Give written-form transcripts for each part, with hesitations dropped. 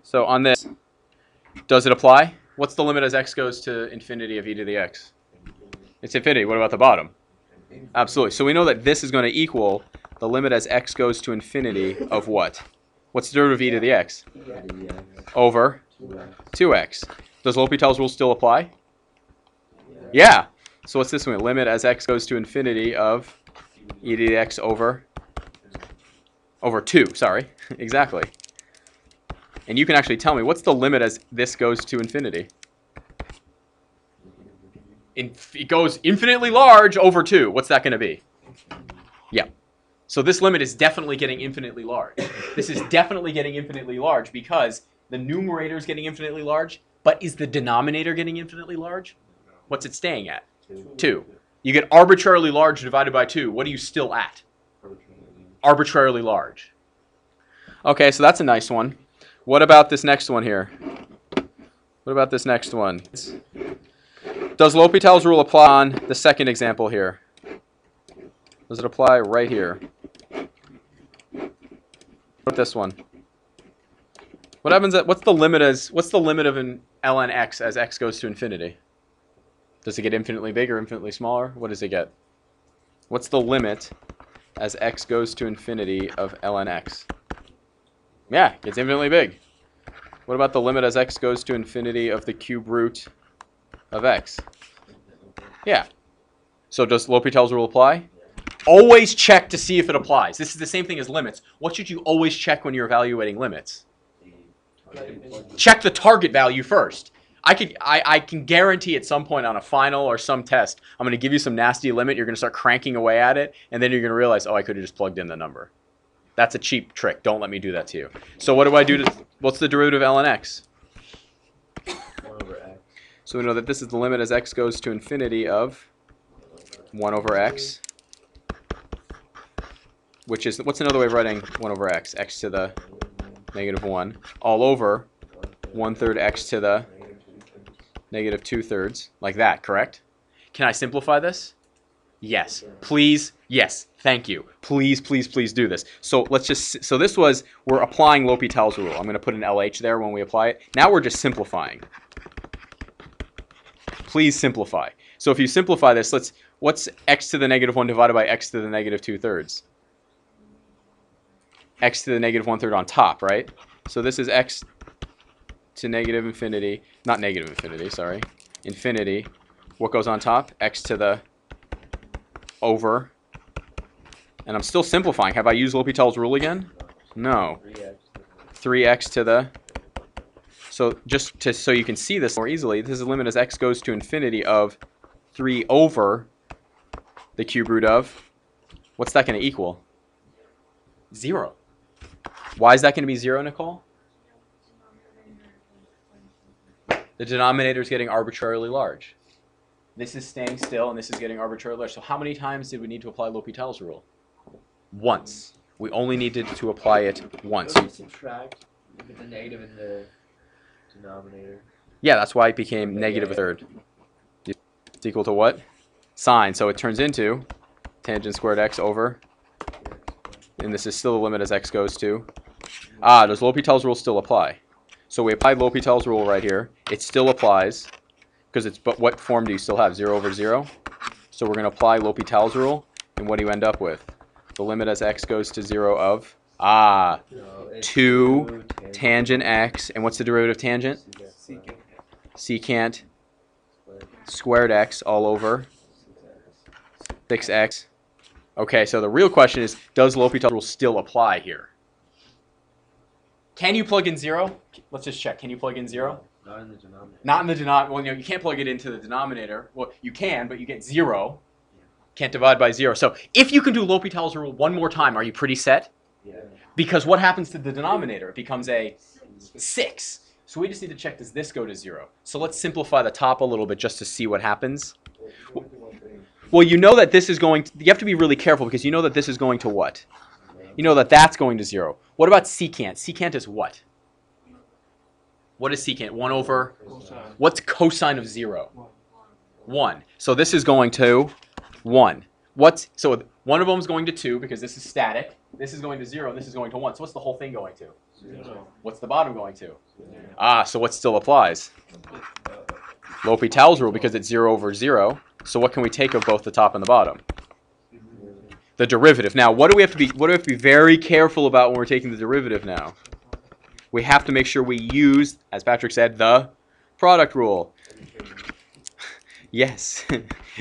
So on this, does it apply? What's the limit as x goes to infinity of e to the x? It's infinity. What about the bottom? Absolutely. So we know that this is going to equal the limit as x goes to infinity of what? What's the derivative of e to the x? Over 2x. Does L'Hopital's rule still apply? Yeah. So what's this one? Limit as x goes to infinity of e to the x over 2. Sorry. Exactly. And you can actually tell me, what's the limit as this goes to infinity? It goes infinitely large over 2. What's that going to be? Yeah. So this limit is definitely getting infinitely large. This is definitely getting infinitely large because the numerator is getting infinitely large, but is the denominator getting infinitely large? What's it staying at? 2. You get arbitrarily large divided by 2. What are you still at? Arbitrarily large. Okay, so that's a nice one. What about this next one here? What about this next one? Does L'Hopital's rule apply on the second example here? Does it apply right here? What about this one? What happens what's the limit of an ln x as x goes to infinity? Does it get infinitely big or infinitely smaller? What does it get? What's the limit as x goes to infinity of ln x? Yeah, it gets infinitely big. What about the limit as x goes to infinity of the cube root of x? Yeah. So does L'Hopital's rule apply? Always check to see if it applies. This is the same thing as limits. What should you always check when you're evaluating limits? Check the target value first. I can guarantee at some point on a final or some test, I'm going to give you some nasty limit. You're going to start cranking away at it, and then you're going to realize, oh, I could have just plugged in the number. That's a cheap trick. Don't let me do that to you. So what do I do to, what's the derivative of ln x? 1 over x. So we know that this is the limit as x goes to infinity of 1 over x, which is, what's another way of writing 1 over x? X to the negative 1, all over 1/3 x to the negative 2/3, like that, correct? Can I simplify this? Yes. Please. Yes. Thank you. Please, please, please do this. So let's just, so this was, we're applying L'Hopital's rule. I'm going to put an LH there when we apply it. Now we're just simplifying. Please simplify. So if you simplify this, what's x to the negative 1 divided by x to the negative 2/3? X to the negative 1/3 on top, right? So this is x to negative infinity, not negative infinity, sorry, infinity. What goes on top? X to the over, and I'm still simplifying. Have I used L'Hopital's rule again? No. 3x to the, so just to, so you can see this more easily, this is the limit as x goes to infinity of 3 over the cube root of, what's that going to equal? 0. Why is that going to be 0, Nicole? The denominator is getting arbitrarily large. This is staying still, and this is getting arbitrarily large. So how many times did we need to apply L'Hopital's rule? Once. We only needed to apply it once. Don't you subtract with the negative in the denominator? Yeah, that's why it became negative 1/3. It's equal to what? Sine. So it turns into tangent squared x over, and this is still the limit as x goes to. Does L'Hopital's rule still apply? So we applied L'Hopital's rule right here. It still applies, because it's, but what form do you still have? 0 over 0? So we're going to apply L'Hopital's rule, and what do you end up with? The limit as x goes to 0 of, 2 tangent x, and what's the derivative of tangent? Secant squared x all over 6x. Okay, so the real question is, does L'Hopital's rule still apply here? Can you plug in 0? Let's just check. Can you plug in 0? Not in the denominator. Not in the denominator. Well, you can't plug it into the denominator. Well, you can, but you get 0. Can't divide by 0. So if you can do L'Hopital's rule one more time, are you pretty set? Yeah. Because what happens to the denominator? It becomes a 6. So we just need to check, does this go to 0? So let's simplify the top a little bit just to see what happens. Well, you know that this is going to, you have to be really careful because you know that this is going to what? You know that that's going to 0. What about secant? Secant is what? What is secant? 1 over? What's cosine of 0? 1. So this is going to 1. So one of them is going to 2 because this is static. This is going to 0 and this is going to 1. So what's the whole thing going to? 0. What's the bottom going to? Ah, so what still applies? L'Hopital's rule, because it's 0 over 0. So what can we take of both the top and the bottom? The derivative. Now, what do we have to be very careful about when we're taking the derivative now? We have to make sure we use, as Patrick said, the product rule. Yes.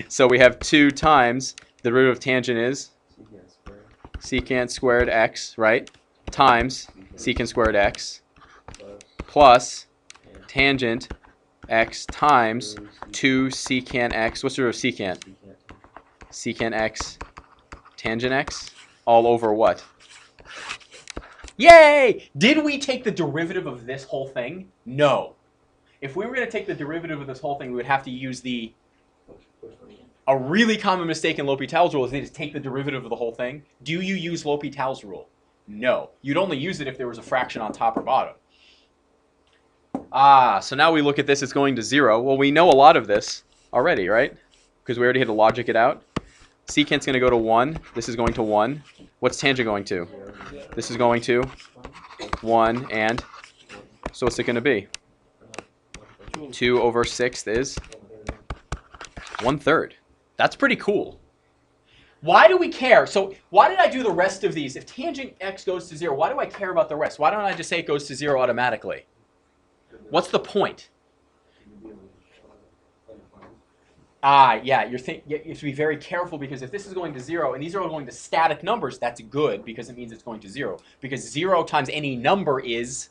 So we have 2 times the derivative of tangent is secant squared x, right? Times secant squared x plus tangent x times 2 secant x. What's the derivative of secant? Secant x tangent x all over what? Yay! Did we take the derivative of this whole thing? No. If we were going to take the derivative of this whole thing, we would have to use a really common mistake in L'Hopital's rule is they just take the derivative of the whole thing. Do you use L'Hopital's rule? No. You'd only use it if there was a fraction on top or bottom. Ah, so now we look at this, it's going to 0. Well, we know a lot of this already, right? Because we already had to logic it out. Secant's going to go to 1. This is going to 1. What's tangent going to? This is going to 1, and so what's it going to be? 2 over 6 is 1/3. That's pretty cool. Why do we care? So why did I do the rest of these? If tangent x goes to 0, why do I care about the rest? Why don't I just say it goes to 0 automatically? What's the point? Ah, yeah, you have to be very careful because if this is going to 0 and these are all going to static numbers, that's good because it means it's going to 0. Because 0 times any number is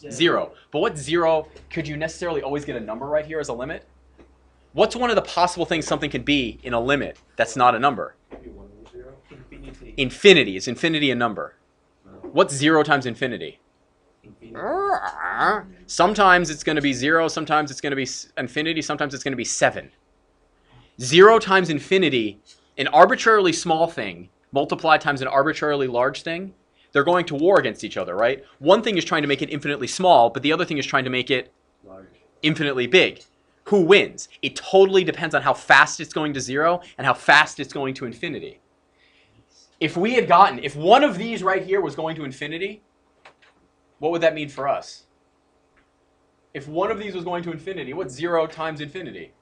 0. But what 0, could you necessarily always get a number right here as a limit? What's one of the possible things something can be in a limit that's not a number? Infinity. Is infinity a number? What's 0 times infinity? Sometimes it's going to be 0, sometimes it's going to be infinity, sometimes it's going to be 7. 0 times infinity, an arbitrarily small thing, multiplied times an arbitrarily large thing, they're going to war against each other, right? One thing is trying to make it infinitely small, but the other thing is trying to make it infinitely big. Who wins? It totally depends on how fast it's going to 0 and how fast it's going to infinity. If one of these right here was going to infinity, what would that mean for us? If one of these was going to infinity, what's 0 times infinity?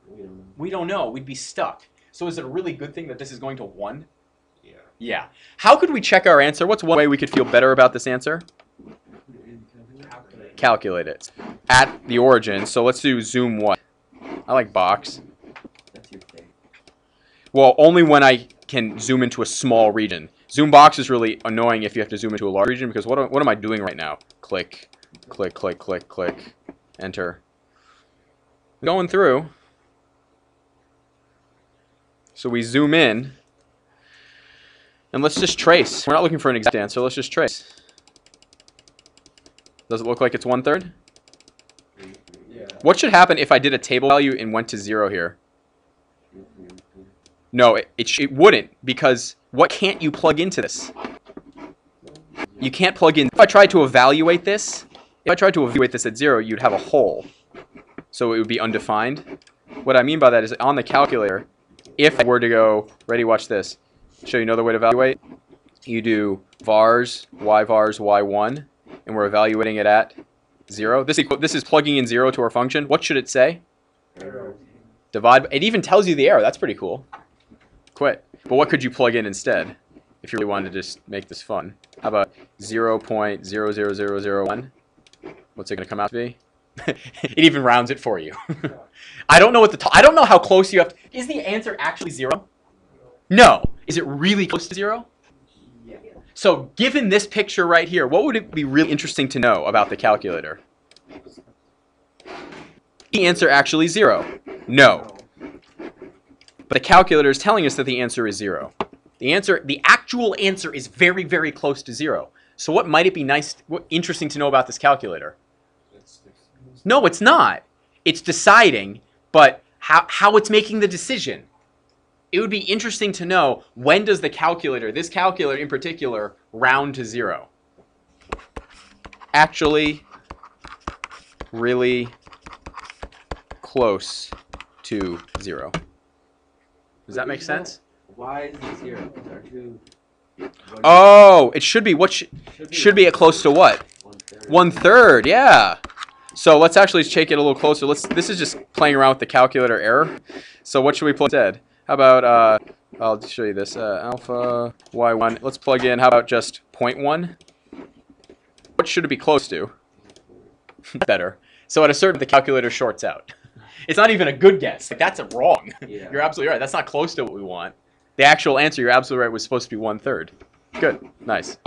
We don't know. We'd be stuck. So is it a really good thing that this is going to 1? Yeah. How could we check our answer? What's one way we could feel better about this answer? Calculate it. At the origin. So let's do zoom what? I like box. That's your thing. Well, only when I can zoom into a small region. Zoom box is really annoying if you have to zoom into a large region because what am I doing right now? Click, click, click, click, click. Enter. Going through. So we zoom in. And let's just trace. We're not looking for an exact answer. Let's just trace. Does it look like it's 1/3? Yeah. What should happen if I did a table value and went to 0 here? No, it wouldn't, because what can't you plug into this? You can't plug in. If I tried to evaluate this at 0, you'd have a hole. So it would be undefined. What I mean by that is on the calculator, if I were to go, ready, watch this, show you another way to evaluate. You do vars y1, and we're evaluating it at 0. This is plugging in 0 to our function. What should it say? Error. Divide. It even tells you the error. That's pretty cool. Quit. But what could you plug in instead if you really wanted to just make this fun? How about 0.00001? What's it going to come out to be? It even rounds it for you. I don't know I don't know how close you have to. Is the answer actually 0? No. Is it really close to 0? Yeah. So given this picture right here, what would it be really interesting to know about the calculator? The answer actually 0? No. But the calculator is telling us that the answer is 0. The actual answer is very, very close to 0. So what might it be interesting to know about this calculator? No, it's not. It's deciding, but how it's making the decision. It would be interesting to know, when does the calculator, this calculator in particular, round to 0? Actually, really close to 0. Does that make sense? Why is it 0? Oh, it should be. What should be at close to what? 1/3. 1/3, yeah. So let's actually take it a little closer. This is just playing around with the calculator error. So what should we plug instead? How about, I'll show you this, alpha y1. Let's plug in, how about just 0.1? What should it be close to? Better. So at a certain, the calculator shorts out. It's not even a good guess. Like, that's wrong. Yeah. You're absolutely right. That's not close to what we want. The actual answer, you're absolutely right, was supposed to be 1/3. Good. Nice.